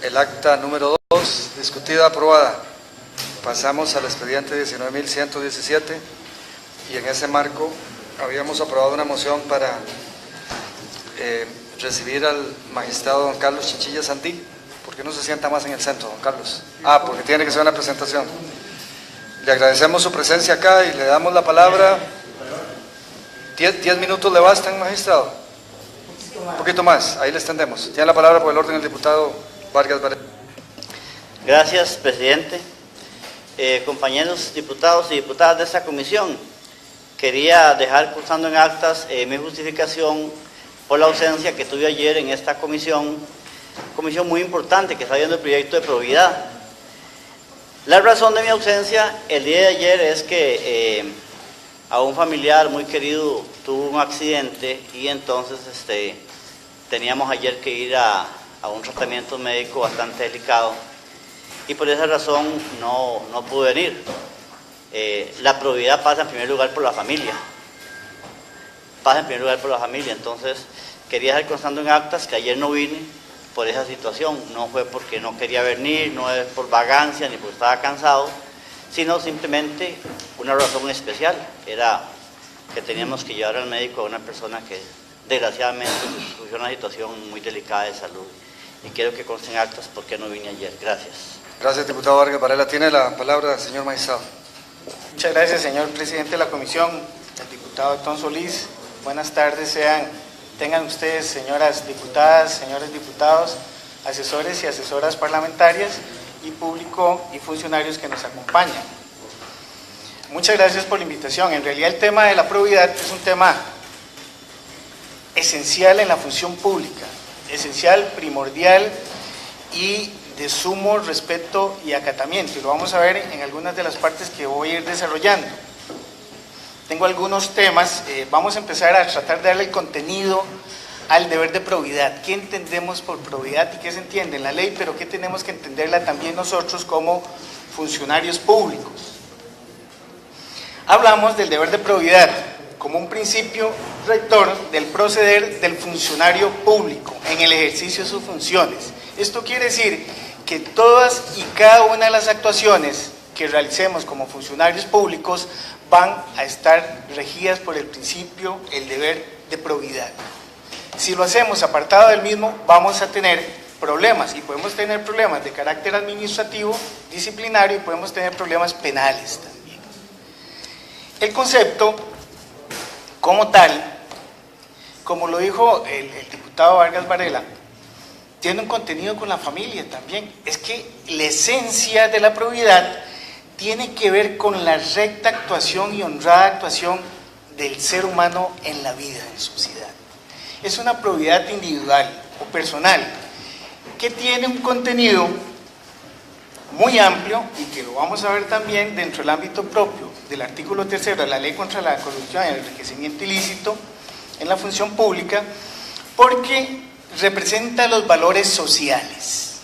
El acta número 2, discutida, aprobada. Pasamos al expediente 19.117 y en ese marco habíamos aprobado una moción para recibir al magistrado don Carlos Chinchilla Sandí. ¿Por qué no se sienta más en el centro, don Carlos? Porque tiene que ser una presentación. Le agradecemos su presencia acá y le damos la palabra. 10 minutos le bastan, magistrado. Un poquito más, ahí le extendemos. Tiene la palabra por el orden el diputado Vargas Varela. Gracias, presidente. Compañeros diputados y diputadas de esta comisión, quería dejar cursando en actas mi justificación por la ausencia que tuve ayer en esta comisión muy importante que está viendo el proyecto de probidad. La razón de mi ausencia el día de ayer es que a un familiar muy querido tuvo un accidente y entonces teníamos ayer que ir a un tratamiento médico bastante delicado y por esa razón no pude venir. La probidad pasa en primer lugar por la familia. Entonces quería dejar constando en actas que ayer no vine por esa situación. No fue porque no quería venir, no es por vagancia ni porque estaba cansado, sino simplemente una razón especial. Era que teníamos que llevar al médico a una persona que desgraciadamente sufrió una situación muy delicada de salud. Y quiero que consten actas por qué no vine ayer. Gracias. Gracias, diputado Vargas Varela. Tiene la palabra, señor magistrado. Muchas gracias, señor presidente de la comisión, el diputado Tom Solís. Buenas tardes, tengan ustedes, señoras diputadas, señores diputados, asesores y asesoras parlamentarias y público y funcionarios que nos acompañan. Muchas gracias por la invitación. En realidad el tema de la probidad es un tema esencial en la función pública, esencial, primordial y de sumo respeto y acatamiento, y lo vamos a ver en algunas de las partes que voy a ir desarrollando. Tengo algunos temas, vamos a empezar a tratar de darle el contenido al deber de probidad. ¿Qué entendemos por probidad y qué se entiende en la ley, pero qué tenemos que entenderla también nosotros como funcionarios públicos? Hablamos del deber de probidad como un principio rector del proceder del funcionario público en el ejercicio de sus funciones. Esto quiere decir que todas y cada una de las actuaciones que realicemos como funcionarios públicos van a estar regidas por el principio, el deber de probidad. Si lo hacemos apartado del mismo, vamos a tener problemas, y podemos tener problemas de carácter administrativo, disciplinario, y podemos tener problemas penales también. El concepto como tal, como lo dijo el diputado Vargas Varela, tiene un contenido con la familia también. Es que la esencia de la probidad tiene que ver con la recta actuación y honrada actuación del ser humano en la vida, en sociedad. Es una probidad individual o personal que tiene un contenido muy amplio y que lo vamos a ver también dentro del ámbito propio del artículo 3 de la Ley contra la Corrupción y el Enriquecimiento Ilícito en la función pública, porque representa los valores sociales.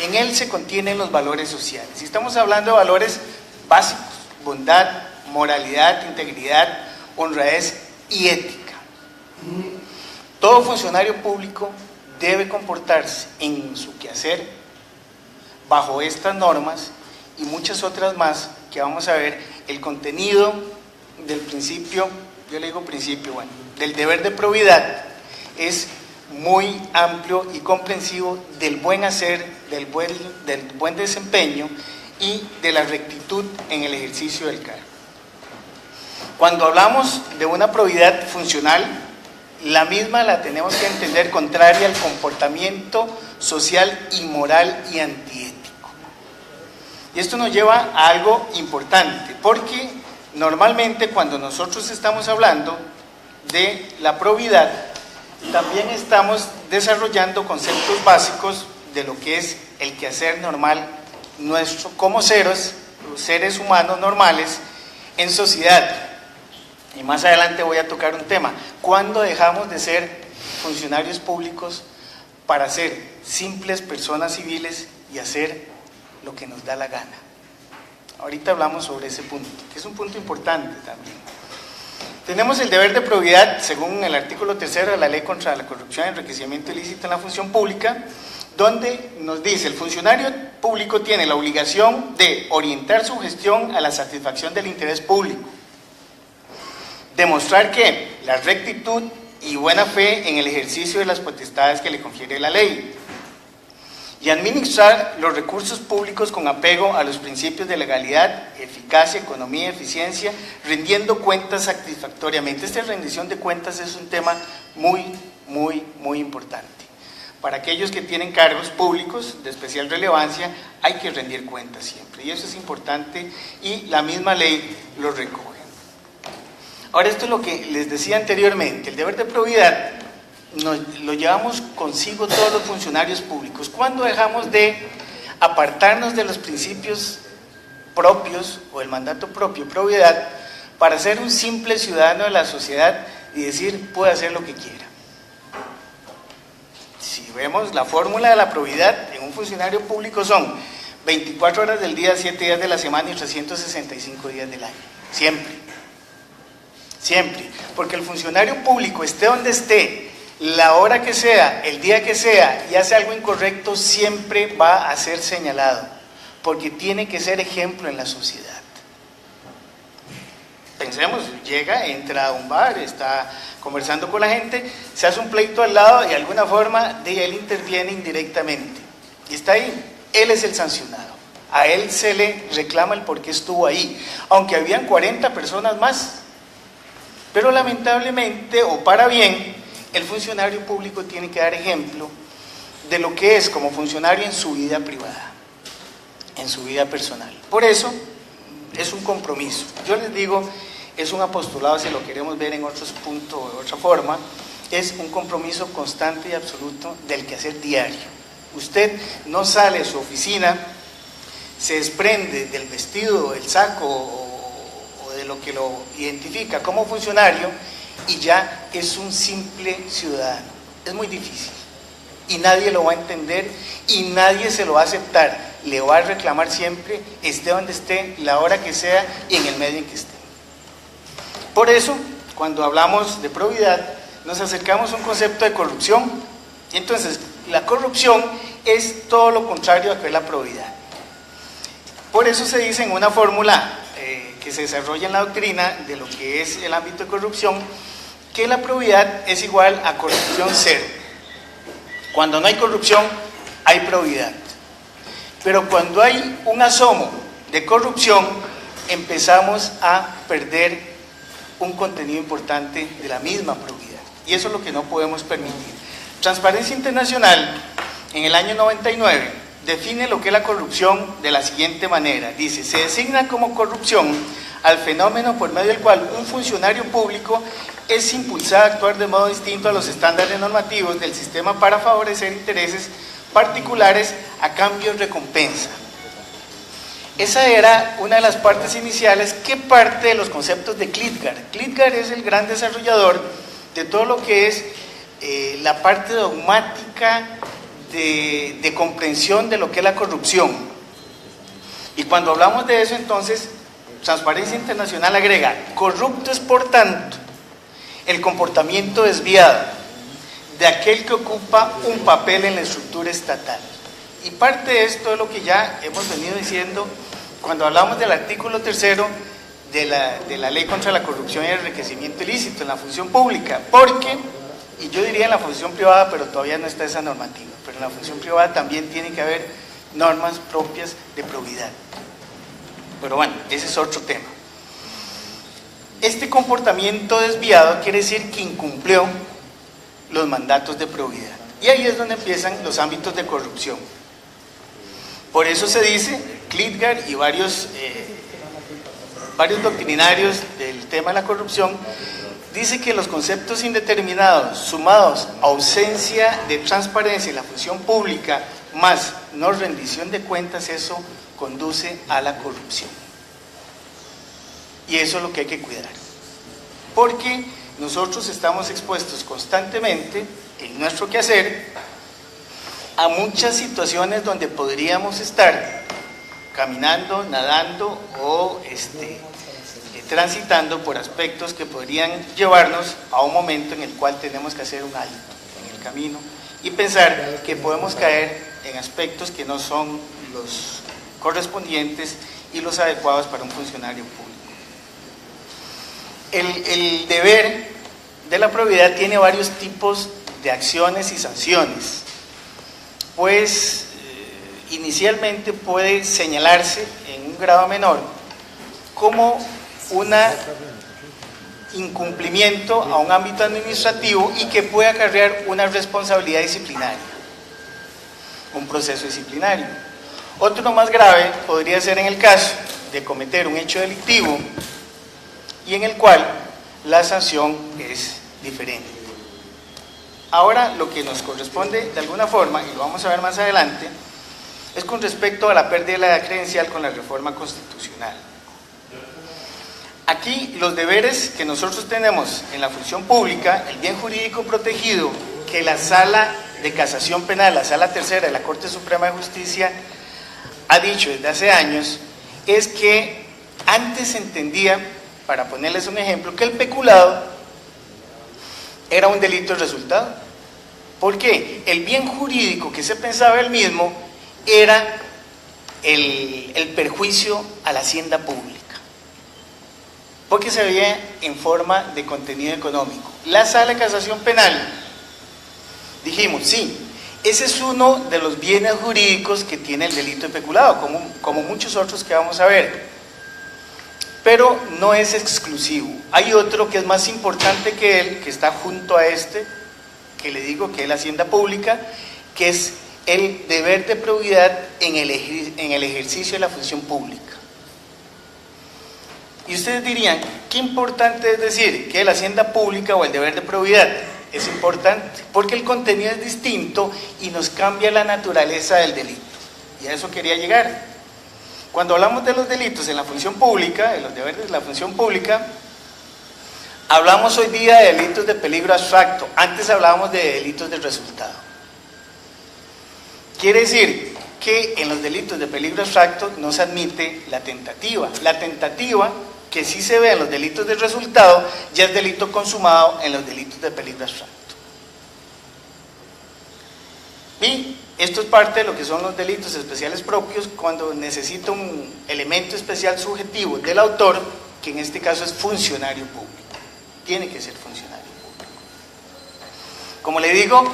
En él se contienen los valores sociales. Y estamos hablando de valores básicos: bondad, moralidad, integridad, honradez y ética. Todo funcionario público debe comportarse en su quehacer bajo estas normas y muchas otras más que vamos a ver. El contenido del principio, yo le digo principio, del deber de probidad es muy amplio y comprensivo del buen hacer, del buen desempeño y de la rectitud en el ejercicio del cargo. Cuando hablamos de una probidad funcional, la misma la tenemos que entender contraria al comportamiento social, inmoral y antiético. Y esto nos lleva a algo importante, porque normalmente cuando nosotros estamos hablando de la probidad, también estamos desarrollando conceptos básicos de lo que es el quehacer normal nuestro como seres humanos normales en sociedad. Y más adelante voy a tocar un tema: ¿cuándo dejamos de ser funcionarios públicos para ser simples personas civiles y hacer lo que nos da la gana? Ahorita hablamos sobre ese punto, que es un punto importante también. Tenemos el deber de probidad, según el artículo 3 de la Ley contra la Corrupción y Enriquecimiento Ilícito en la Función Pública, donde nos dice: el funcionario público tiene la obligación de orientar su gestión a la satisfacción del interés público, demostrar que la rectitud y buena fe en el ejercicio de las potestades que le confiere la ley, y administrar los recursos públicos con apego a los principios de legalidad, eficacia, economía, eficiencia, rindiendo cuentas satisfactoriamente. Esta rendición de cuentas es un tema muy importante. Para aquellos que tienen cargos públicos de especial relevancia, hay que rendir cuentas siempre, y eso es importante, y la misma ley lo recoge. Ahora, esto es lo que les decía anteriormente: el deber de probidad lo llevamos consigo todos los funcionarios públicos. ¿Cuándo dejamos de apartarnos de los principios propios o el mandato propio, probidad, para ser un simple ciudadano de la sociedad y decir, puede hacer lo que quiera? Si vemos la fórmula de la probidad en un funcionario público, son 24 horas del día, 7 días de la semana y 365 días del año. Siempre. Porque el funcionario público, esté donde esté, la hora que sea, el día que sea, y hace algo incorrecto, siempre va a ser señalado, porque tiene que ser ejemplo en la sociedad. Pensemos, entra a un bar, está conversando con la gente, se hace un pleito al lado y de alguna forma él interviene indirectamente, y está ahí. Él es el sancionado, a él se le reclama el por qué estuvo ahí, aunque habían 40 personas más. Pero lamentablemente, o para bien, el funcionario público tiene que dar ejemplo de lo que es como funcionario en su vida privada, en su vida personal. Por eso es un compromiso. Yo les digo, es un apostolado, si lo queremos ver en otros puntos o de otra forma, es un compromiso constante y absoluto del quehacer diario. Usted no sale de su oficina, se desprende del vestido, del saco o de lo que lo identifica como funcionario y ya es un simple ciudadano. Es muy difícil y nadie lo va a entender y nadie se lo va a aceptar. Le va a reclamar siempre, esté donde esté, la hora que sea y en el medio en que esté. Por eso, cuando hablamos de probidad, nos acercamos a un concepto de corrupción. Y entonces, la corrupción es todo lo contrario a que es la probidad. Por eso se dice en una fórmula que se desarrolla en la doctrina de lo que es el ámbito de corrupción, que la probidad es igual a corrupción cero. Cuando no hay corrupción, hay probidad. Pero cuando hay un asomo de corrupción, empezamos a perder un contenido importante de la misma probidad. Y eso es lo que no podemos permitir. Transparencia Internacional, en el año 99, define lo que es la corrupción de la siguiente manera. Dice: se designa como corrupción al fenómeno por medio del cual un funcionario público es impulsado a actuar de modo distinto a los estándares normativos del sistema para favorecer intereses particulares a cambio de recompensa. Esa era una de las partes iniciales que parte de los conceptos de Klitgar. Klitgar es el gran desarrollador de todo lo que es la parte dogmática de comprensión de lo que es la corrupción. Y cuando hablamos de eso, entonces, Transparencia Internacional agrega: corrupto es, por tanto, el comportamiento desviado de aquel que ocupa un papel en la estructura estatal. Y parte de esto es lo que ya hemos venido diciendo cuando hablamos del artículo 3º de la Ley contra la Corrupción y el Enriquecimiento Ilícito en la función pública, porque, y yo diría en la función privada, pero todavía no está esa normativa, pero en la función privada también tiene que haber normas propias de probidad. Pero bueno, ese es otro tema. Este comportamiento desviado quiere decir que incumplió los mandatos de probidad. Y ahí es donde empiezan los ámbitos de corrupción. Por eso se dice, Klitgar y varios doctrinarios del tema de la corrupción, dice que los conceptos indeterminados sumados a ausencia de transparencia en la función pública más no rendición de cuentas, eso conduce a la corrupción. Y eso es lo que hay que cuidar, porque nosotros estamos expuestos constantemente en nuestro quehacer a muchas situaciones donde podríamos estar caminando, nadando o transitando por aspectos que podrían llevarnos a un momento en el cual tenemos que hacer un alto en el camino y pensar que podemos caer en aspectos que no son los correspondientes y los adecuados para un funcionario público. El deber de la probidad tiene varios tipos de acciones y sanciones, pues inicialmente puede señalarse en un grado menor como un incumplimiento a un ámbito administrativo y que puede acarrear una responsabilidad disciplinaria, un proceso disciplinario. Otro más grave podría ser en el caso de cometer un hecho delictivo y en el cual la sanción es diferente. Ahora lo que nos corresponde de alguna forma, y lo vamos a ver más adelante, es con respecto a la pérdida de la credencial con la reforma constitucional. Aquí los deberes que nosotros tenemos en la función pública, el bien jurídico protegido que la Sala de Casación Penal, la Sala Tercera de la Corte Suprema de Justicia ha dicho desde hace años, es que antes se entendía, para ponerles un ejemplo, que el peculado era un delito de resultado. ¿Por qué? El bien jurídico que se pensaba él mismo era el perjuicio a la hacienda pública, porque se veía en forma de contenido económico. La Sala de Casación Penal, dijimos, sí, ese es uno de los bienes jurídicos que tiene el delito de peculado, como muchos otros que vamos a ver, pero no es exclusivo. Hay otro que es más importante que él, que está junto a este, que le digo que es la hacienda pública, que es el deber de probidad en el ejercicio de la función pública. Y ustedes dirían, ¿qué importante es decir que la hacienda pública o el deber de probidad? Es importante, porque el contenido es distinto y nos cambia la naturaleza del delito. Y a eso quería llegar. Cuando hablamos de los delitos en la función pública, de los deberes de la función pública, hablamos hoy día de delitos de peligro abstracto. Antes hablábamos de delitos de resultado. Quiere decir que en los delitos de peligro abstracto no se admite la tentativa. La tentativa, que sí se ve en los delitos de resultado, ya es delito consumado en los delitos de peligro abstracto. Y esto es parte de lo que son los delitos especiales propios, cuando necesita un elemento especial subjetivo del autor, que en este caso es funcionario público. Tiene que ser funcionario público. Como le digo,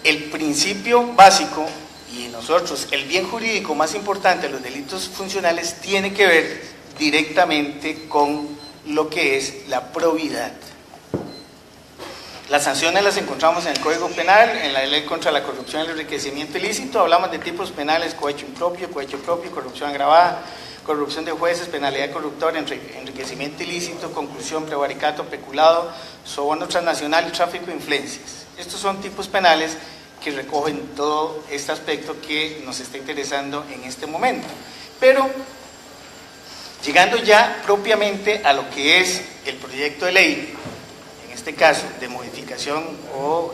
el principio básico, y nosotros, el bien jurídico más importante de los delitos funcionales, tiene que ver directamente con lo que es la probidad. Las sanciones las encontramos en el Código Penal, en la Ley contra la Corrupción y el Enriquecimiento Ilícito. Hablamos de tipos penales: cohecho impropio, corrupción agravada, corrupción de jueces, penalidad corruptora, enriquecimiento ilícito, conclusión, prevaricato, peculado, soborno transnacional y tráfico de influencias. Estos son tipos penales que recogen todo este aspecto que nos está interesando en este momento. Pero, llegando ya propiamente a lo que es el proyecto de ley, en este caso de modificación o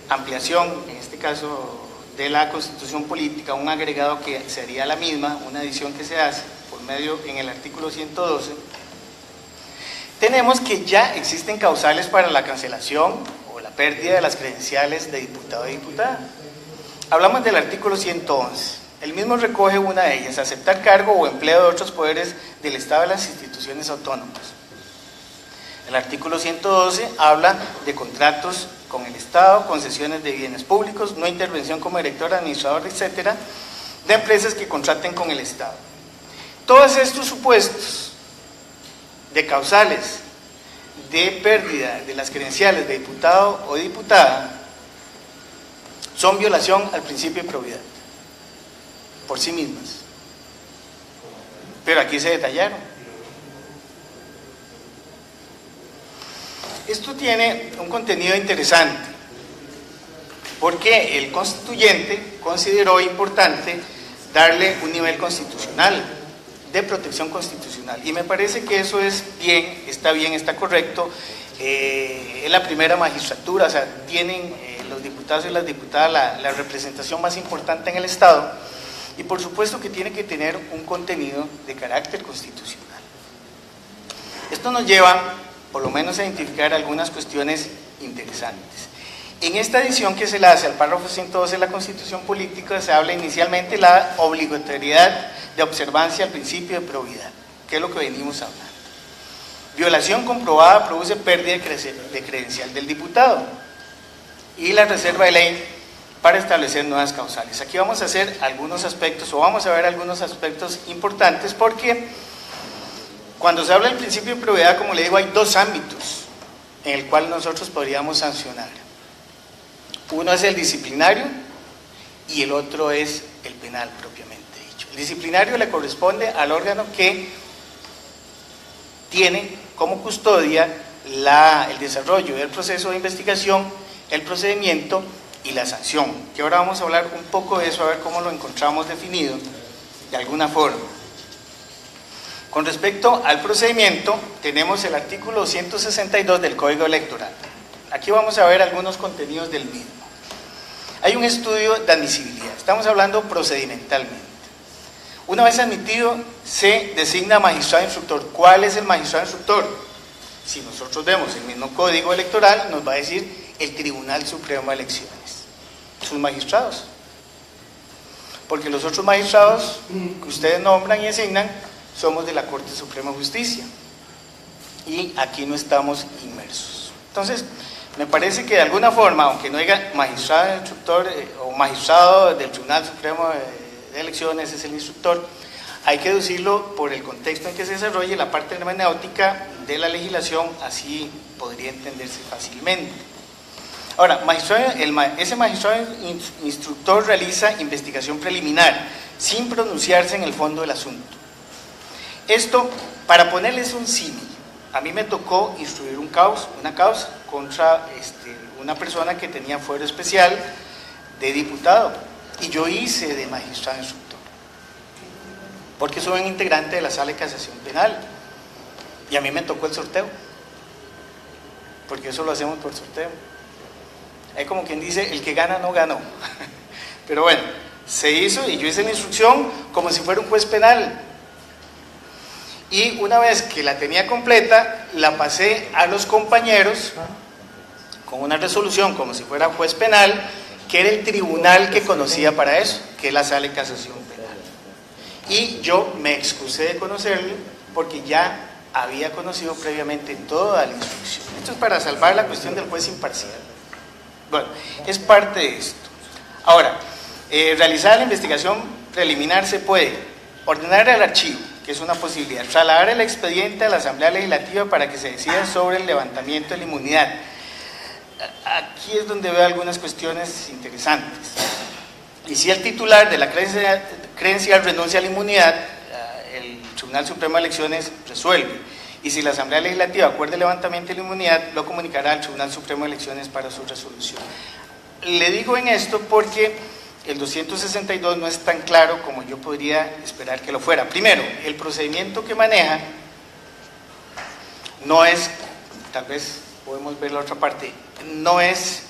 ampliación, en este caso de la Constitución Política, un agregado que sería la misma, una adición que se hace por medio en el artículo 112, tenemos que ya existen causales para la cancelación pérdida de las credenciales de diputado y diputada. Hablamos del artículo 111. El mismo recoge una de ellas: aceptar cargo o empleo de otros poderes del Estado de las instituciones autónomas. El artículo 112 habla de contratos con el Estado, concesiones de bienes públicos, no intervención como director, administrador, etcétera, de empresas que contraten con el Estado. Todos estos supuestos de causales de pérdida de las credenciales de diputado o diputada son violación al principio de probidad por sí mismas, pero aquí se detallaron. Esto tiene un contenido interesante porque el constituyente consideró importante darle un nivel constitucional, de protección constitucional, y me parece que eso es bien, está correcto. Es la primera magistratura, o sea, tienen los diputados y las diputadas la representación más importante en el Estado, y por supuesto que tiene que tener un contenido de carácter constitucional. Esto nos lleva, por lo menos, a identificar algunas cuestiones interesantes. En esta adición que se le hace al párrafo 112 de la Constitución Política, se habla inicialmente de la obligatoriedad de observancia al principio de probidad, que es lo que venimos hablando. Violación comprobada produce pérdida de credencial del diputado y la reserva de ley para establecer nuevas causales. Aquí vamos a hacer algunos aspectos, o vamos a ver algunos aspectos importantes, porque cuando se habla del principio de probidad, como le digo, hay dos ámbitos en el cual nosotros podríamos sancionar. Uno es el disciplinario y el otro es el penal propiamente dicho. El disciplinario le corresponde al órgano que tiene como custodia el desarrollo del proceso de investigación, el procedimiento y la sanción, que ahora vamos a hablar un poco de eso, a ver cómo lo encontramos definido de alguna forma. Con respecto al procedimiento, tenemos el artículo 162 del Código Electoral. Aquí vamos a ver algunos contenidos del mismo. Hay un estudio de admisibilidad, estamos hablando procedimentalmente. Una vez admitido, se designa magistrado instructor. ¿Cuál es el magistrado instructor? Si nosotros vemos el mismo Código Electoral, nos va a decir el Tribunal Supremo de Elecciones, sus magistrados. Porque los otros magistrados que ustedes nombran y asignan somos de la Corte Suprema de Justicia. Y aquí no estamos inmersos. Entonces, me parece que de alguna forma, aunque no diga magistrado instructor o magistrado del Tribunal Supremo de Elecciones es el instructor, hay que deducirlo por el contexto en que se desarrolle la parte hermenéutica de la legislación, así podría entenderse fácilmente. Ahora, ese magistrado instructor realiza investigación preliminar, sin pronunciarse en el fondo del asunto. Esto, para ponerles un símil, a mí me tocó instruir una causa contra una persona que tenía fuero especial de diputado, y yo hice de magistrado instructor, porque soy un integrante de la Sala de Casación Penal, y a mí me tocó el sorteo, porque eso lo hacemos por sorteo. Hay como quien dice, el que gana no ganó, pero bueno, se hizo y yo hice la instrucción como si fuera un juez penal. Y una vez que la tenía completa, la pasé a los compañeros con una resolución como si fuera juez penal, que era el tribunal que conocía para eso, que es la Sala de Casación Penal. Y yo me excusé de conocerlo porque ya había conocido previamente toda la instrucción. Esto es para salvar la cuestión del juez imparcial. Bueno, es parte de esto. Ahora, realizar la investigación preliminar se puede ordenar el archivo, que es una posibilidad, trasladar el expediente a la Asamblea Legislativa para que se decida sobre el levantamiento de la inmunidad. Aquí es donde veo algunas cuestiones interesantes. Y si el titular de la credencial renuncia a la inmunidad, el Tribunal Supremo de Elecciones resuelve. Y si la Asamblea Legislativa acuerda el levantamiento de la inmunidad, lo comunicará al Tribunal Supremo de Elecciones para su resolución. Le digo en esto porque el 262 no es tan claro como yo podría esperar que lo fuera. Primero, el procedimiento que maneja no es, tal vez podemos ver la otra parte, no es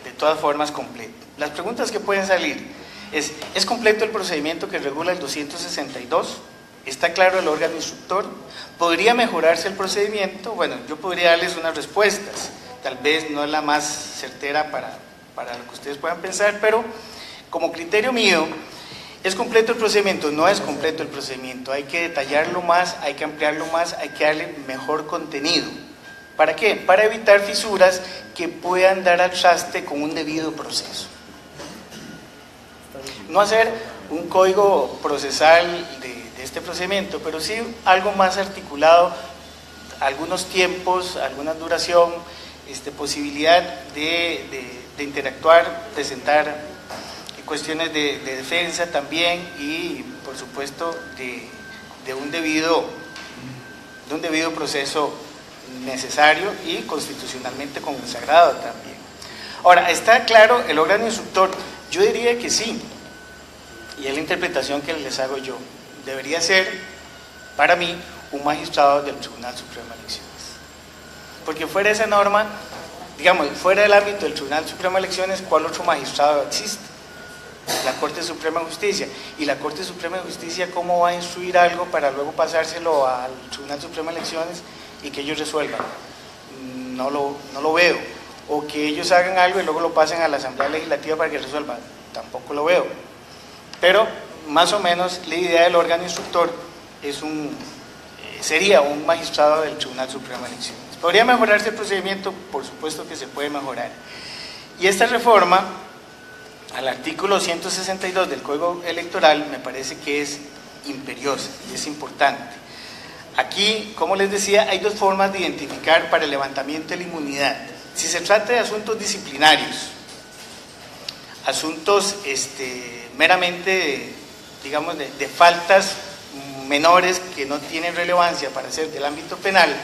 de todas formas completo. Las preguntas que pueden salir ¿es completo el procedimiento que regula el 262? ¿Está claro el órgano instructor? ¿Podría mejorarse el procedimiento? Bueno, yo podría darles unas respuestas, tal vez no es la más certera para lo que ustedes puedan pensar, pero como criterio mío, ¿es completo el procedimiento? No es completo el procedimiento, hay que detallarlo más, hay que ampliarlo más, hay que darle mejor contenido. ¿Para qué? Para evitar fisuras que puedan dar al traste con un debido proceso. No hacer un código procesal de este procedimiento, pero sí algo más articulado, algunos tiempos, alguna duración, posibilidad de interactuar, presentar cuestiones de defensa también y por supuesto de un debido proceso necesario y constitucionalmente consagrado también. Ahora, ¿está claro el órgano instructor? Yo diría que sí, y es la interpretación que les hago yo. Debería ser, para mí, un magistrado del Tribunal Supremo de Elecciones. Porque fuera de esa norma, digamos, fuera del ámbito del Tribunal Supremo de Elecciones, ¿cuál otro magistrado existe? La Corte Suprema de Justicia. Y la Corte Suprema de Justicia, ¿cómo va a instruir algo para luego pasárselo al Tribunal Supremo de Elecciones y que ellos resuelvan? No lo veo. o que ellos hagan algo y luego lo pasen a la Asamblea Legislativa para que resuelva. Tampoco lo veo. Pero más o menos la idea del órgano instructor es sería un magistrado del Tribunal Supremo de Elecciones. ¿Podría mejorarse el procedimiento? Por supuesto que se puede mejorar. Y esta reforma al artículo 162 del Código Electoral me parece que es imperiosa y es importante. Aquí, como les decía, hay dos formas de identificar para el levantamiento de la inmunidad. Si se trata de asuntos disciplinarios, asuntos meramente, digamos, de faltas menores que no tienen relevancia para ser del ámbito penal,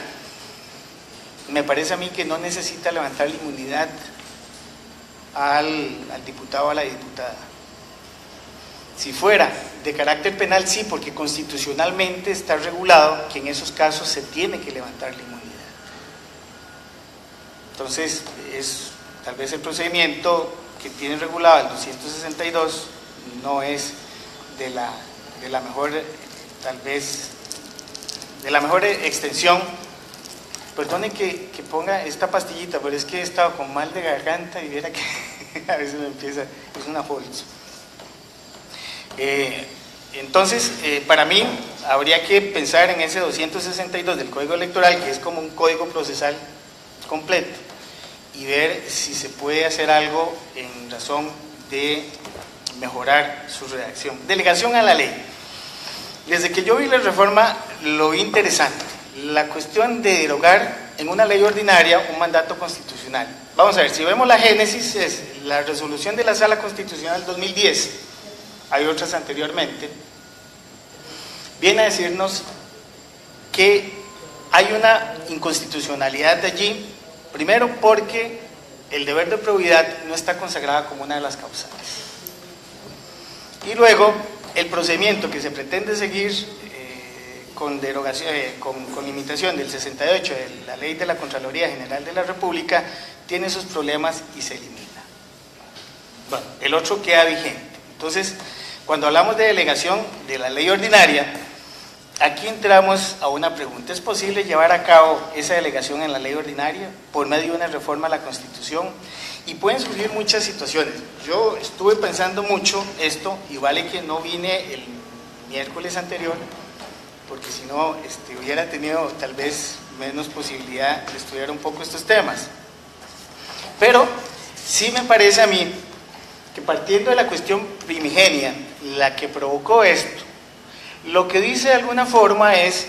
me parece a mí que no necesita levantar la inmunidad al diputado o a la diputada. Si fuera de carácter penal, sí, porque constitucionalmente está regulado que en esos casos se tiene que levantar la inmunidad. Entonces, tal vez el procedimiento que tiene regulado el 262 no es de la mejor, tal vez, de la mejor extensión. Perdone que ponga esta pastillita, pero es que he estado con mal de garganta y viera que a veces me empieza, es una bolsa. Entonces, para mí, habría que pensar en ese 262 del Código Electoral, que es como un código procesal completo, y ver si se puede hacer algo en razón de mejorar su redacción. Delegación a la ley. Desde que yo vi la reforma, lo vi interesante. La cuestión de derogar en una ley ordinaria un mandato constitucional. Vamos a ver, si vemos la génesis, es la resolución de la Sala Constitucional 2010, hay otras anteriormente, viene a decirnos que hay una inconstitucionalidad de allí, primero porque el deber de probidad no está consagrado como una de las causales. Y luego, el procedimiento que se pretende seguir con derogación, con limitación del 68 de la Ley de la Contraloría General de la República, tiene sus problemas y se elimina. Bueno, el otro queda vigente. Entonces, cuando hablamos de delegación de la ley ordinaria, aquí entramos a una pregunta. ¿Es posible llevar a cabo esa delegación en la ley ordinaria por medio de una reforma a la Constitución? Y pueden surgir muchas situaciones. Yo estuve pensando mucho esto, y vale que no vine el miércoles anterior, porque si no hubiera tenido tal vez menos posibilidad de estudiar un poco estos temas. Pero sí me parece a mí que, partiendo de la cuestión primigenia, la que provocó esto, lo que dice de alguna forma es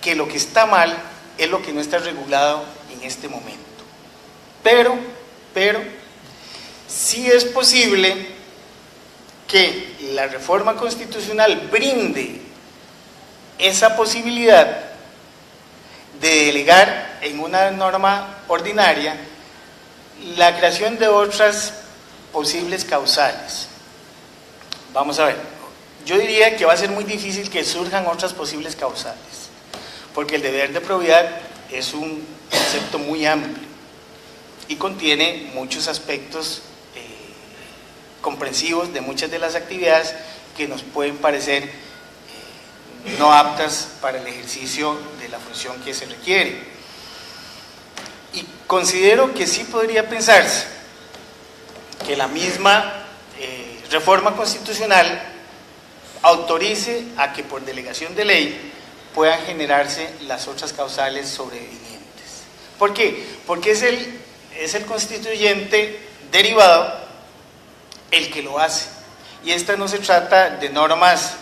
que lo que está mal es lo que no está regulado en este momento. Pero sí es posible que la reforma constitucional brinde esa posibilidad de delegar en una norma ordinaria la creación de otras posibles causales. Vamos a ver, yo diría que va a ser muy difícil que surjan otras posibles causales, porque el deber de probidad es un concepto muy amplio y contiene muchos aspectos comprensivos de muchas de las actividades que nos pueden parecer no aptas para el ejercicio de la función que se requiere. Y considero que sí podría pensarse que la misma reforma constitucional autorice a que por delegación de ley puedan generarse las otras causales sobrevinientes. ¿Por qué? Porque es el constituyente derivado el que lo hace. Y esta no se trata de normas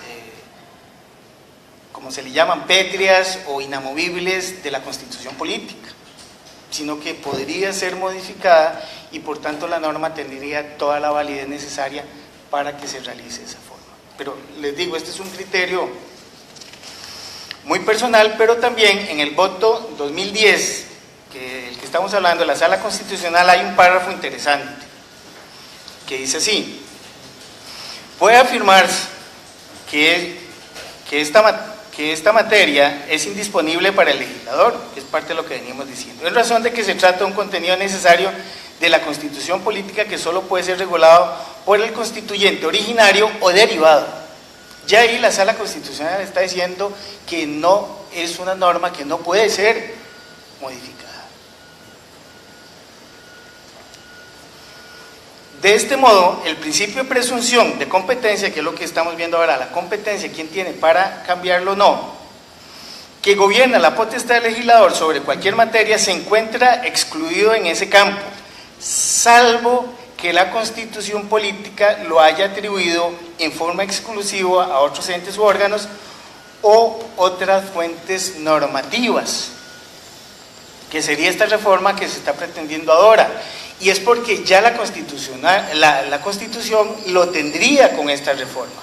como se le llaman, pétreas o inamovibles de la Constitución política, sino que podría ser modificada y por tanto la norma tendría toda la validez necesaria para que se realice de esa forma. Pero les digo, este es un criterio muy personal, pero también en el voto 2010, el que estamos hablando, de la Sala Constitucional, hay un párrafo interesante que dice así: puede afirmarse que esta materia es indisponible para el legislador, que es parte de lo que veníamos diciendo, en razón de que se trata de un contenido necesario de la Constitución política que solo puede ser regulado por el constituyente originario o derivado. Ya ahí la Sala Constitucional está diciendo que no es una norma que no puede ser modificada. De este modo, el principio de presunción de competencia, que es lo que estamos viendo ahora, la competencia, quién tiene para cambiarlo o no, que gobierna la potestad del legislador sobre cualquier materia, se encuentra excluido en ese campo, salvo que la Constitución política lo haya atribuido en forma exclusiva a otros entes u órganos o otras fuentes normativas, que sería esta reforma que se está pretendiendo ahora. Y es porque ya la Constitución lo tendría con esta reforma.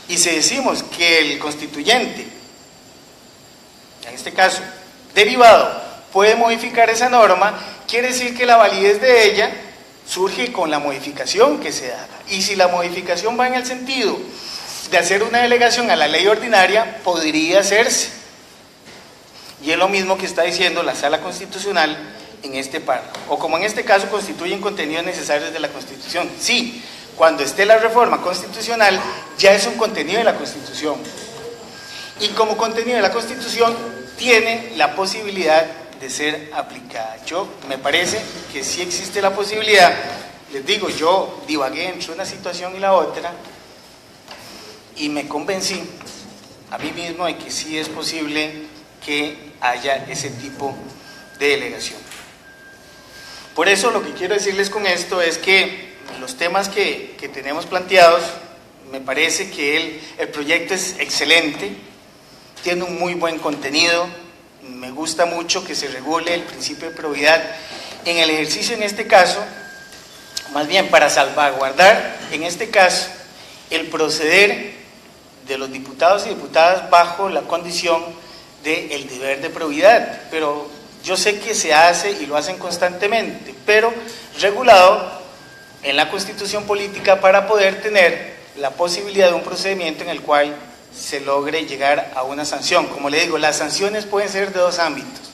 Y si decimos que el constituyente, en este caso, derivado, puede modificar esa norma, quiere decir que la validez de ella surge con la modificación que se haga. Y si la modificación va en el sentido de hacer una delegación a la ley ordinaria, podría hacerse. Y es lo mismo que está diciendo la Sala Constitucional en este párrafo. O como en este caso constituyen contenidos necesarios de la Constitución. Sí, cuando esté la reforma constitucional, ya es un contenido de la Constitución. Y como contenido de la Constitución, tiene la posibilidad de ser aplicada. Yo, me parece que sí existe la posibilidad, les digo, yo divagué entre una situación y la otra, y me convencí a mí mismo de que sí es posible que haya ese tipo de delegación. Por eso lo que quiero decirles con esto es que los temas que tenemos planteados, me parece que el proyecto es excelente, tiene un muy buen contenido, me gusta mucho que se regule el principio de probidad en el ejercicio, en este caso, más bien para salvaguardar, en este caso, el proceder de los diputados y diputadas bajo la condición del deber de probidad, pero yo sé que se hace y lo hacen constantemente, pero regulado en la Constitución política para poder tener la posibilidad de un procedimiento en el cual se logre llegar a una sanción. Como le digo, las sanciones pueden ser de dos ámbitos,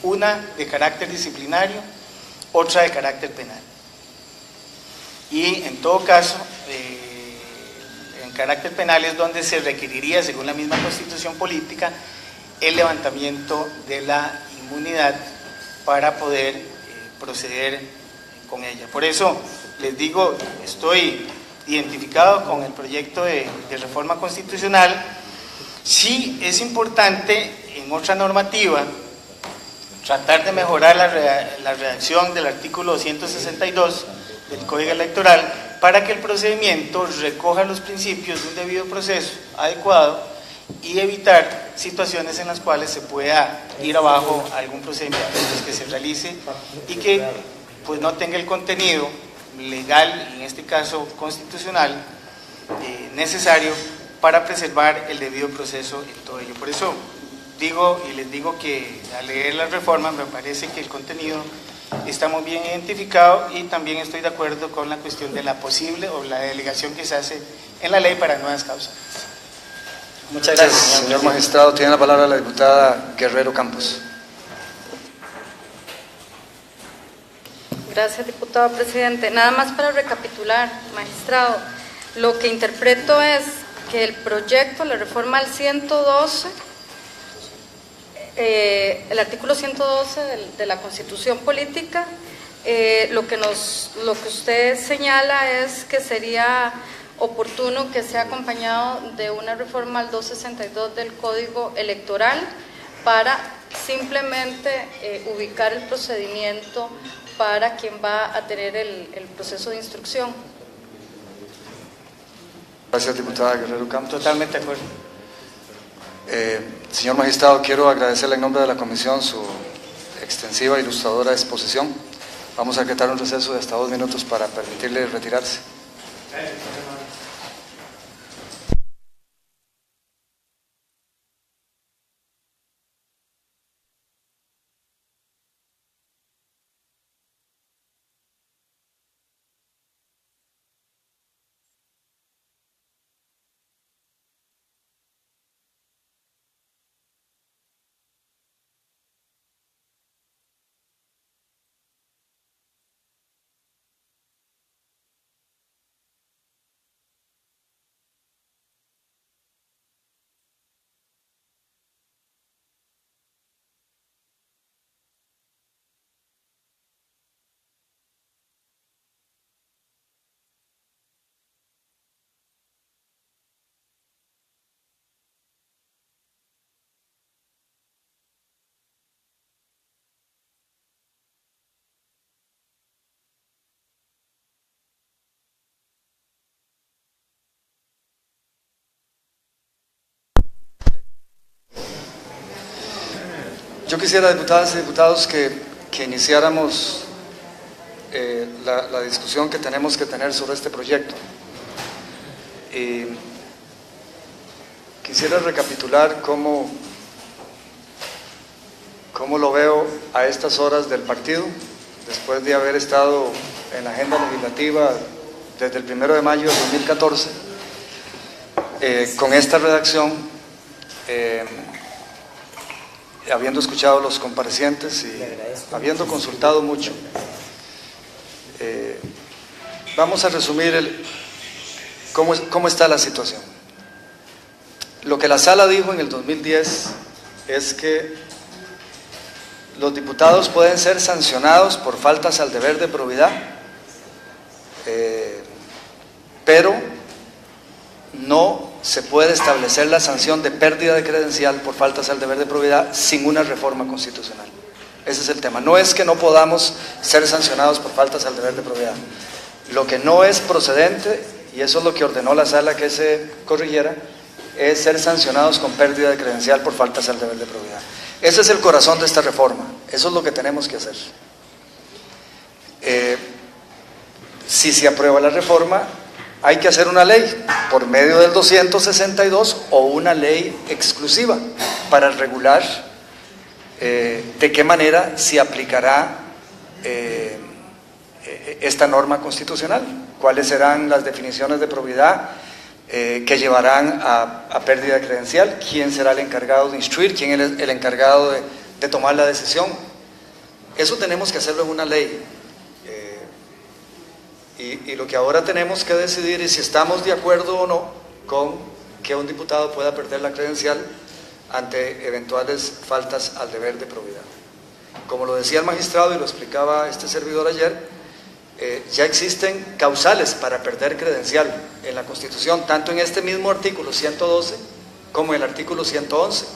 una de carácter disciplinario, otra de carácter penal. Y en todo caso, en carácter penal es donde se requeriría, según la misma Constitución política, el levantamiento de la inmunidad para poder proceder con ella. Por eso les digo, estoy identificado con el proyecto de reforma constitucional. Sí es importante en otra normativa tratar de mejorar la redacción del artículo 262 del Código Electoral para que el procedimiento recoja los principios de un debido proceso adecuado y evitar situaciones en las cuales se pueda ir abajo algún procedimiento que se realice y que pues no tenga el contenido legal, en este caso constitucional, necesario para preservar el debido proceso en todo ello. Por eso digo y les digo que al leer las reformas me parece que el contenido está muy bien identificado y también estoy de acuerdo con la cuestión de la posible o la delegación que se hace en la ley para nuevas causas. Muchas gracias, señor magistrado. Tiene la palabra la diputada Guerrero Campos. Gracias, diputado presidente. Nada más para recapitular, magistrado, lo que interpreto es que el proyecto, la reforma al 112, el artículo 112 de la Constitución política, lo que usted señala es que sería oportuno que sea acompañado de una reforma al 262 del Código Electoral para simplemente ubicar el procedimiento para quien va a tener el proceso de instrucción. Gracias, diputada Guerrero Campos. Totalmente de acuerdo. Señor magistrado, quiero agradecerle en nombre de la comisión su extensiva e ilustradora exposición. Vamos a decretar un receso de hasta 2 minutos para permitirle retirarse. Yo quisiera, diputadas y diputados, que iniciáramos la discusión que tenemos que tener sobre este proyecto. Quisiera recapitular cómo lo veo a estas horas del partido, después de haber estado en la agenda legislativa desde el 1 de mayo de 2014, con esta redacción, habiendo escuchado a los comparecientes y habiendo consultado mucho. Vamos a resumir cómo está la situación. Lo que la Sala dijo en el 2010 es que los diputados pueden ser sancionados por faltas al deber de probidad, pero no se puede establecer la sanción de pérdida de credencial por faltas al deber de probidad sin una reforma constitucional. Ese es el tema. No es que no podamos ser sancionados por faltas al deber de probidad. Lo que no es procedente, y eso es lo que ordenó la Sala que se corrigiera, es ser sancionados con pérdida de credencial por faltas al deber de probidad. Ese es el corazón de esta reforma. Eso es lo que tenemos que hacer. Si se aprueba la reforma, hay que hacer una ley por medio del 262 o una ley exclusiva para regular de qué manera se aplicará esta norma constitucional, cuáles serán las definiciones de probidad que llevarán a pérdida de credencial, quién será el encargado de instruir, quién es el encargado de tomar la decisión. Eso tenemos que hacerlo en una ley. Y lo que ahora tenemos que decidir es si estamos de acuerdo o no con que un diputado pueda perder la credencial ante eventuales faltas al deber de probidad. Como lo decía el magistrado y lo explicaba este servidor ayer, ya existen causales para perder credencial en la Constitución, tanto en este mismo artículo 112 como en el artículo 111.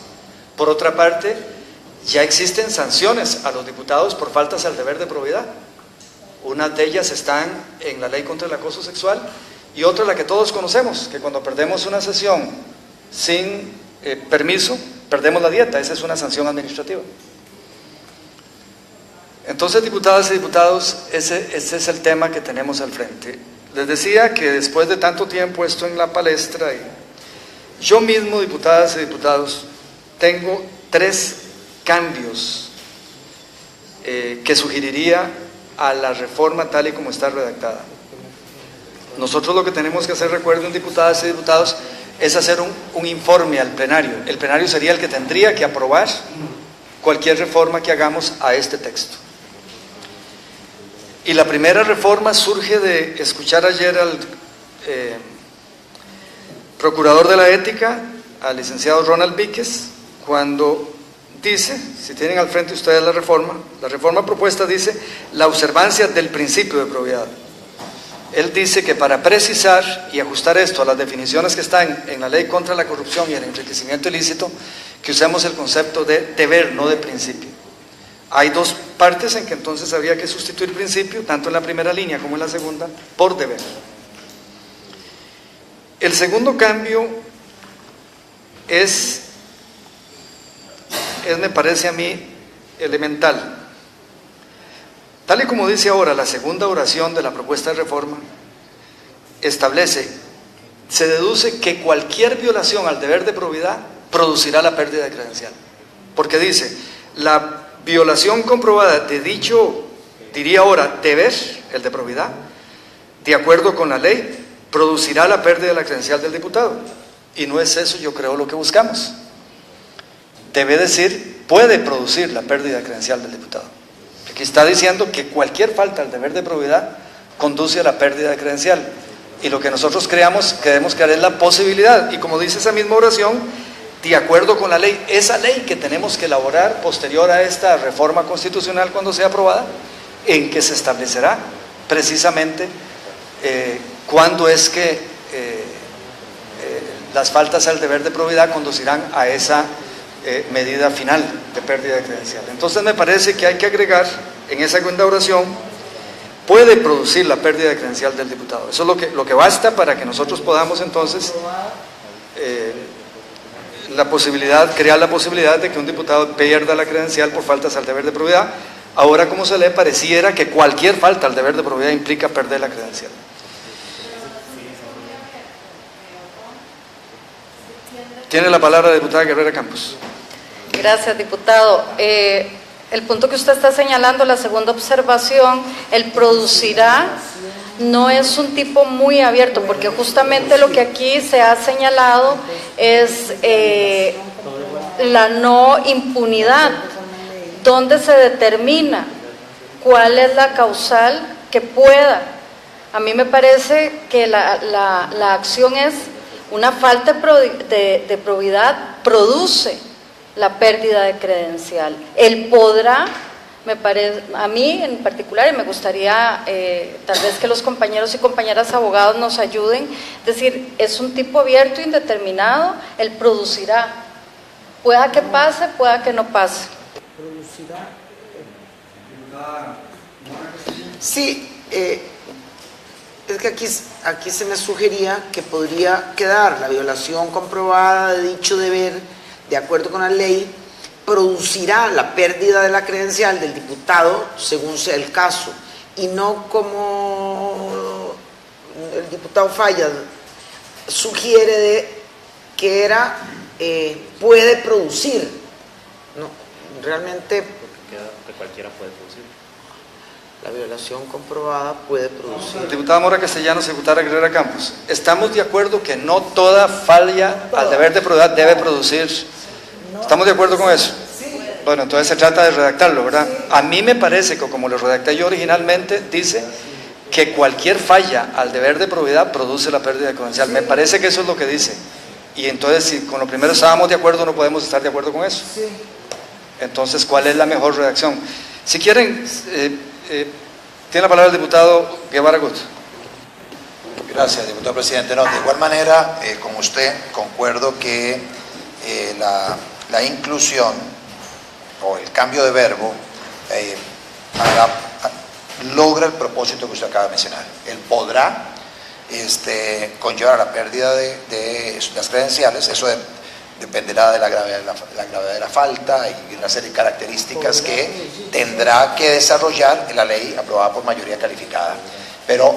Por otra parte, ya existen sanciones a los diputados por faltas al deber de probidad. Unas de ellas están en la ley contra el acoso sexual y otra la que todos conocemos, que cuando perdemos una sesión sin permiso, perdemos la dieta. Esa es una sanción administrativa. Entonces, diputadas y diputados, ese es el tema que tenemos al frente. Les decía que después de tanto tiempo esto en la palestra, yo mismo, diputadas y diputados, tengo 3 cambios que sugeriría a la reforma tal y como está redactada. Nosotros lo que tenemos que hacer, recuerden, diputadas y diputados, es hacer un informe al plenario. El plenario sería el que tendría que aprobar cualquier reforma que hagamos a este texto. Y la primera reforma surge de escuchar ayer al procurador de la ética, al licenciado Ronald Víquez, cuando dice, si tienen al frente ustedes la reforma propuesta dice la observancia del principio de probidad. Él dice que para precisar y ajustar esto a las definiciones que están en la ley contra la corrupción y el enriquecimiento ilícito, que usemos el concepto de deber, no de principio. Hay 2 partes en que entonces habría que sustituir principio, tanto en la primera línea como en la segunda, por deber. El segundo cambio me parece a mí elemental. Tal y como dice ahora la segunda oración de la propuesta de reforma, se deduce que cualquier violación al deber de probidad producirá la pérdida de credencial. Porque dice, la violación comprobada de dicho, diría ahora, deber, el de probidad, de acuerdo con la ley, producirá la pérdida de la credencial del diputado. Y no es eso, yo creo, lo que buscamos. Debe decir, puede producir la pérdida de credencial del diputado. Aquí está diciendo que cualquier falta al deber de probidad conduce a la pérdida de credencial. Y lo que nosotros queremos crear es la posibilidad. Y como dice esa misma oración, de acuerdo con la ley, esa ley que tenemos que elaborar posterior a esta reforma constitucional cuando sea aprobada, en que se establecerá precisamente cuándo es que las faltas al deber de probidad conducirán a esa medida final de pérdida de credencial. Entonces me parece que hay que agregar en esa segunda oración, puede producir la pérdida de credencial del diputado. Eso es lo que basta para que nosotros podamos entonces crear la posibilidad de que un diputado pierda la credencial por faltas al deber de probidad. Ahora, como se lee, pareciera que cualquier falta al deber de probidad implica perder la credencial. Tiene la palabra la diputada Guerrera Campos. Gracias, diputado. El punto que usted está señalando, la segunda observación, el producirá, no es un tipo muy abierto, porque justamente lo que aquí se ha señalado es la no impunidad, donde se determina cuál es la causal que pueda. A mí me parece que la acción es una falta de probidad, produce la pérdida de credencial. El podrá, me parece, a mí en particular, y me gustaría tal vez que los compañeros y compañeras abogados nos ayuden, es decir, es un tipo abierto, indeterminado, el producirá. Pueda que pase, pueda que no pase. Sí, es que aquí se me sugería que podría quedar la violación comprobada de dicho deber, de acuerdo con la ley, producirá la pérdida de la credencial del diputado según sea el caso, y no como el diputado Fallas sugiere que era puede producir. No, realmente Que cualquiera puede producir. la violación comprobada puede producir. Diputada Mora Castellanos, diputada Guerrera Campos, estamos de acuerdo que no toda falla al deber de probidad debe producir. ¿Estamos de acuerdo con eso? Bueno, entonces se trata de redactarlo, ¿verdad? A mí me parece que como lo redacté yo originalmente, dice que cualquier falla al deber de probidad produce la pérdida de credencial. Me parece que eso es lo que dice. Y entonces, si con lo primero estábamos de acuerdo, no podemos estar de acuerdo con eso. Entonces, ¿cuál es la mejor redacción? Si quieren, tiene la palabra el diputado Guevara Gut. Gracias, diputado presidente. No, de igual manera, con usted, concuerdo que la inclusión o el cambio de verbo logra el propósito que usted acaba de mencionar. Él podrá conllevar a la pérdida de las credenciales. Eso dependerá de la gravedad de la falta y una serie de características que tendrá que desarrollar la ley aprobada por mayoría calificada. Pero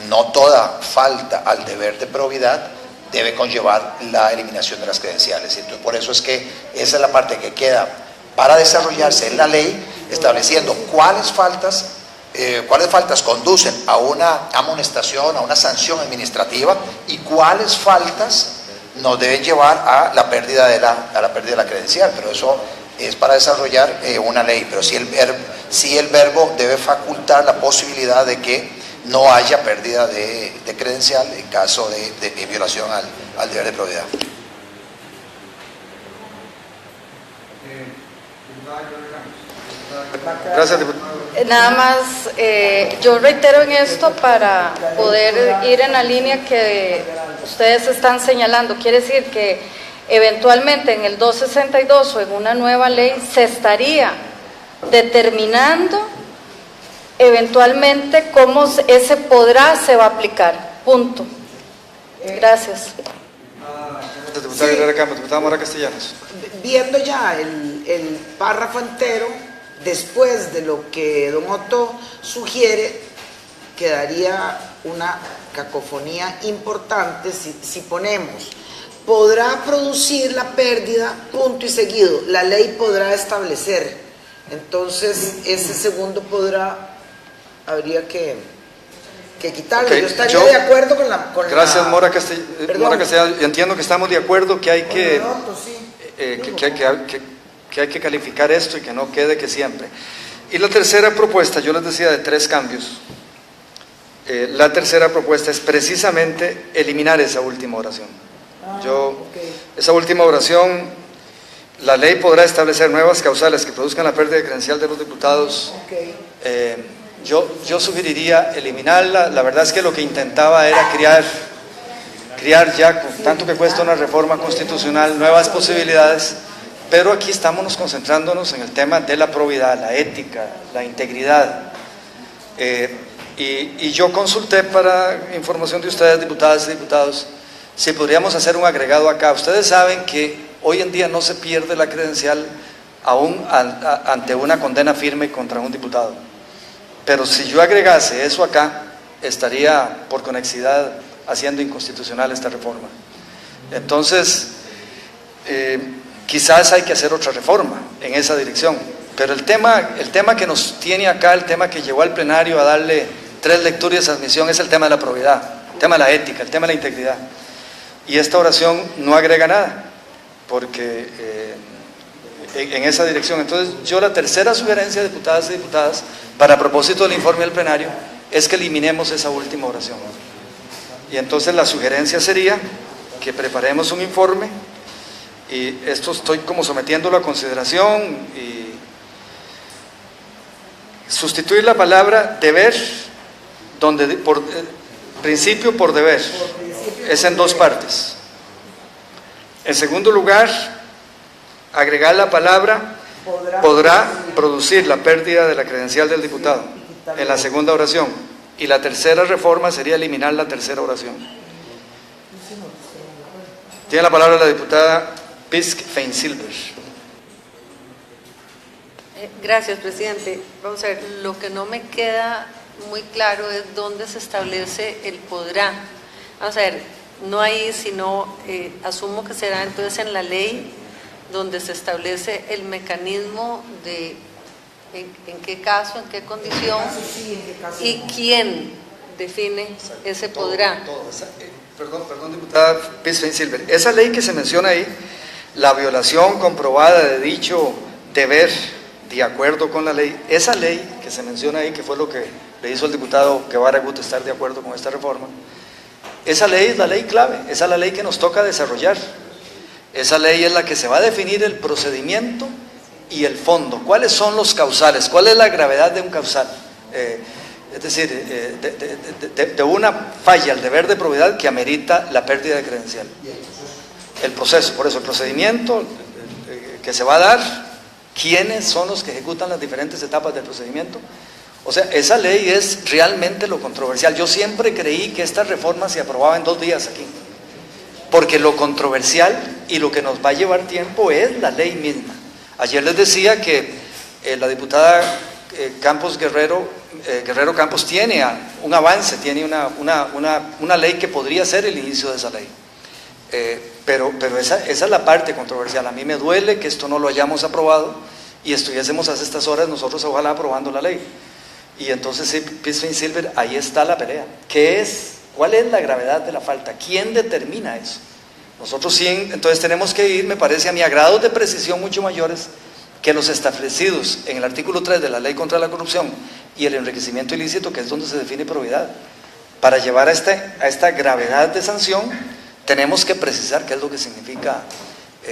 no toda falta al deber de probidad debe conllevar la eliminación de las credenciales. Entonces, por eso es que esa es la parte que queda para desarrollarse en la ley, estableciendo cuáles faltas conducen a una amonestación, a una sanción administrativa, y cuáles faltas nos deben llevar a la pérdida de la credencial. Pero eso es para desarrollar una ley. Pero sí el verbo debe facultar la posibilidad de que no haya pérdida de credencial en caso de violación al deber de probidad. Gracias, diputado. Nada más, yo reitero en esto para poder ir en la línea que ustedes están señalando. Quiere decir que eventualmente en el 262 o en una nueva ley se estaría determinando eventualmente cómo ese podrá se va a aplicar. Punto. Gracias. Diputada Guerrera Campos, diputada Mora Castellanos. Viendo ya el párrafo entero, después de lo que don Otto sugiere, quedaría una cacofonía importante si ponemos podrá producir la pérdida, punto y seguido, la ley podrá establecer. Entonces ese segundo podrá habría que quitarlo. Okay, yo estaría de acuerdo con la... Gracias, Mora Castellanos. Entiendo que estamos de acuerdo que hay que hay que calificar esto y que no quede que siempre. Y la tercera propuesta, yo les decía de 3 cambios. La tercera propuesta es precisamente eliminar esa última oración. Esa última oración, la ley podrá establecer nuevas causales que produzcan la pérdida de credencial de los diputados. Yo sugeriría eliminarla. La verdad es que lo que intentaba era crear ya, con tanto que cuesta una reforma constitucional, nuevas posibilidades. Pero aquí estamos concentrándonos en el tema de la probidad, la ética, la integridad. Y yo consulté para información de ustedes, diputadas y diputados, si podríamos hacer un agregado acá. Ustedes saben que Hoy en día no se pierde la credencial aún ante una condena firme contra un diputado. Pero si yo agregase eso acá, estaría por conexidad haciendo inconstitucional esta reforma. Entonces, quizás hay que hacer otra reforma en esa dirección, pero el tema que nos tiene acá, el tema que llevó al plenario a darle 3 lecturas de admisión es el tema de la probidad, el tema de la ética, el tema de la integridad. Y esta oración no agrega nada, porque en esa dirección. Entonces, yo la tercera sugerencia, diputadas y diputadas, para propósito del informe del plenario, es que eliminemos esa última oración. Y entonces la sugerencia sería que preparemos un informe, y esto estoy como sometiéndolo a consideración, y sustituir la palabra deber, principio por deber, es en 2 partes. En segundo lugar, agregar la palabra podrá producir la pérdida de la credencial del diputado en la segunda oración, y la tercera reforma sería eliminar la tercera oración. Tiene la palabra la diputada Pisk-Feinsilber. Gracias, presidente. Vamos a ver, lo que no me queda muy claro es dónde se establece el podrá. Vamos a ver, no hay sino, asumo que será entonces en la ley donde se establece el mecanismo de en qué caso, en qué condición y quién define ese podrá. Perdón, diputada Pisk-Feinsilber. Esa ley que se menciona ahí, la violación comprobada de dicho deber de acuerdo con la ley, esa ley que se menciona ahí, que fue lo que le hizo el diputado Guevara Gut estar de acuerdo con esta reforma, esa ley es la ley clave, esa es la ley que nos toca desarrollar. Esa ley es la que se va a definir el procedimiento y el fondo. ¿Cuáles son los causales? ¿Cuál es la gravedad de un causal? Es decir, de una falla al deber de probidad que amerita la pérdida de credencial. El proceso, por eso el procedimiento que se va a dar, quiénes son los que ejecutan las diferentes etapas del procedimiento. O sea, esa ley es realmente lo controversial. Yo siempre creí que esta reforma se aprobaba en 2 días aquí, porque lo controversial y lo que nos va a llevar tiempo es la ley misma. Ayer les decía que la diputada Guerrero Campos tiene un avance, tiene una ley que podría ser el inicio de esa ley. Pero esa es la parte controversial. A mí me duele que esto no lo hayamos aprobado y estuviésemos a estas horas nosotros ojalá aprobando la ley. Y entonces, sí, Pisk-Feinsilber, ahí está la pelea. ¿Cuál es la gravedad de la falta? ¿Quién determina eso? Nosotros sí, entonces tenemos que ir, me parece a mí, a grados de precisión mucho mayores que los establecidos en el artículo 3 de la Ley contra la Corrupción y el enriquecimiento ilícito, que es donde se define probidad. Para llevar a esta gravedad de sanción, tenemos que precisar qué es lo que significa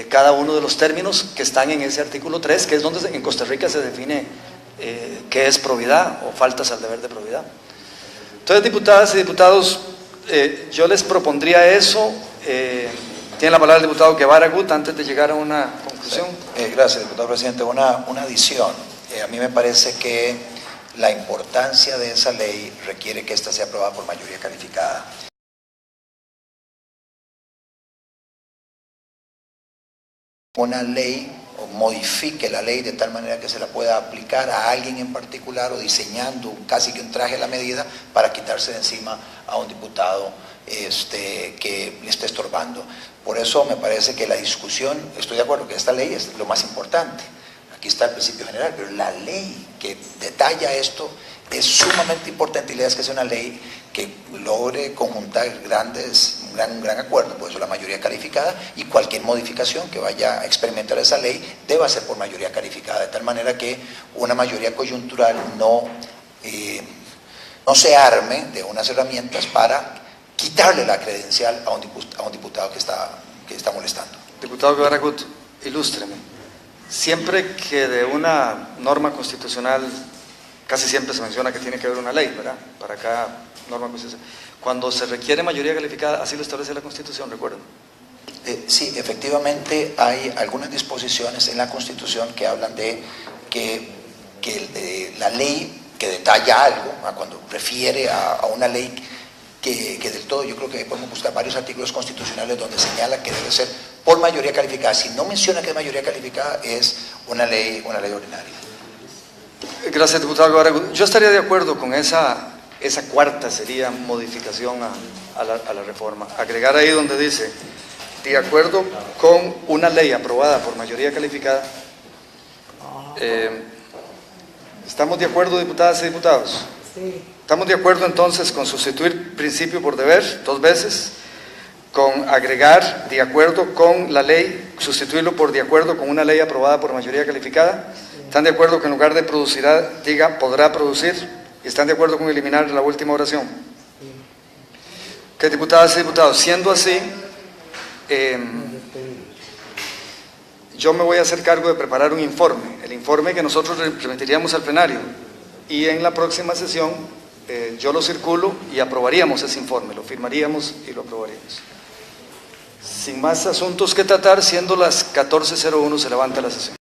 cada uno de los términos que están en ese artículo 3, que es donde en Costa Rica se define qué es probidad o faltas al deber de probidad. Entonces, diputadas y diputados, yo les propondría eso. Tiene la palabra el diputado Guevara Gut antes de llegar a una conclusión. Gracias, diputado presidente. Una adición. A mí me parece que la importancia de esa ley requiere que ésta sea aprobada por mayoría calificada. Una ley o modifique la ley de tal manera que se la pueda aplicar a alguien en particular, o diseñando casi que un traje a la medida para quitarse de encima a un diputado que le esté estorbando. Por eso me parece que la discusión, estoy de acuerdo que esta ley es lo más importante. Aquí está el principio general, pero la ley que detalla esto es sumamente importante, y la idea es que sea una ley que logre conjuntar un gran acuerdo, por eso la mayoría calificada, y cualquier modificación que vaya a experimentar esa ley deba ser por mayoría calificada, de tal manera que una mayoría coyuntural no se arme de unas herramientas para quitarle la credencial a un diputado que está molestando. Diputado Guevara Gut, ilústreme. Siempre que de una norma constitucional, casi siempre se menciona que tiene que haber una ley, ¿verdad? Para cada norma constitucional. Cuando se requiere mayoría calificada, así lo establece la Constitución, recuerden. Sí, efectivamente hay algunas disposiciones en la Constitución que hablan de que la ley que detalla algo, cuando refiere a una ley que del todo yo creo que podemos buscar varios artículos constitucionales donde señala que debe ser por mayoría calificada. Si no menciona que es mayoría calificada, es una ley ordinaria. Gracias, diputado Guevara. Yo estaría de acuerdo con esa cuarta, sería modificación a la reforma. Agregar ahí donde dice, de acuerdo con una ley aprobada por mayoría calificada. ¿Estamos de acuerdo, diputadas y diputados? Sí. ¿Estamos de acuerdo entonces con sustituir principio por deber 2 veces? Con agregar de acuerdo con la ley, sustituirlo por de acuerdo con una ley aprobada por mayoría calificada. ¿Están de acuerdo que en lugar de producirá, diga podrá producir? ¿Y están de acuerdo con eliminar la última oración? ¿Qué, diputadas y diputados? Siendo así, yo me voy a hacer cargo de preparar un informe, el informe que nosotros remitiríamos al plenario, y en la próxima sesión yo lo circulo y aprobaríamos ese informe, lo firmaríamos y lo aprobaríamos. Sin más asuntos que tratar, siendo las 14:01 se levanta la sesión.